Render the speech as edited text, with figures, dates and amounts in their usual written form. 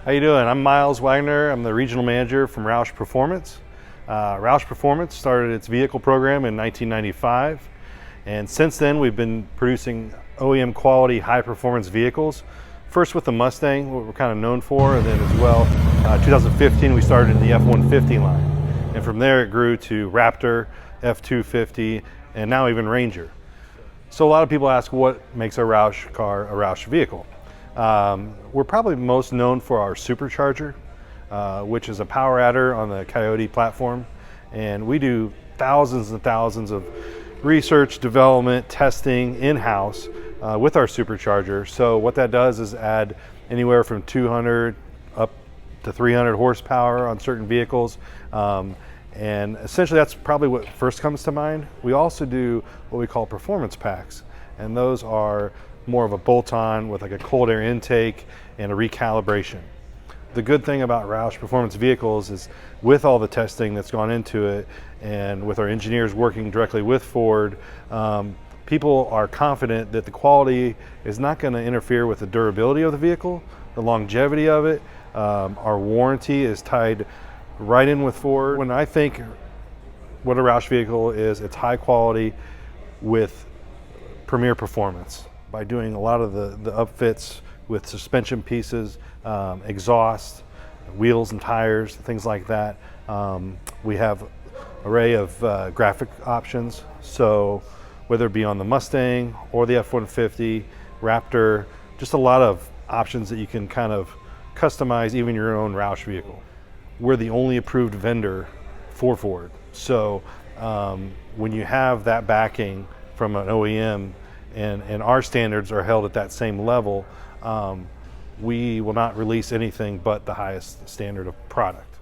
How you doing? I'm Miles Wagoner. I'm the regional manager from Roush Performance. Roush Performance started its vehicle program in 1995, and since then we've been producing OEM quality high performance vehicles. First with the Mustang, what we're kind of known for, and then as well, 2015 we started in the F-150 line, and from there it grew to Raptor, F-250, and now even Ranger. So a lot of people ask what makes a Roush car a Roush vehicle. We're probably most known for our supercharger, which is a power adder on the Coyote platform, and we do thousands and thousands of research, development, testing in-house with our supercharger. So what that does is add anywhere from 200 up to 300 horsepower on certain vehicles, and essentially that's probably what first comes to mind. We also do what we call performance packs, and those are more of a bolt-on with like a cold air intake and a recalibration. The good thing about Roush Performance vehicles is with all the testing that's gone into it and with our engineers working directly with Ford, people are confident that the quality is not going to interfere with the durability of the vehicle, the longevity of it. Our warranty is tied right in with Ford. When I think what a Roush vehicle is, it's high quality with premier performance. By doing a lot of the upfits with suspension pieces, exhaust, wheels and tires, things like that. We have an array of graphic options. So whether it be on the Mustang or the F-150, Raptor, just a lot of options that you can kind of customize even your own Roush vehicle. We're the only approved vendor for Ford. So when you have that backing from an OEM, and our standards are held at that same level, we will not release anything but the highest standard of product.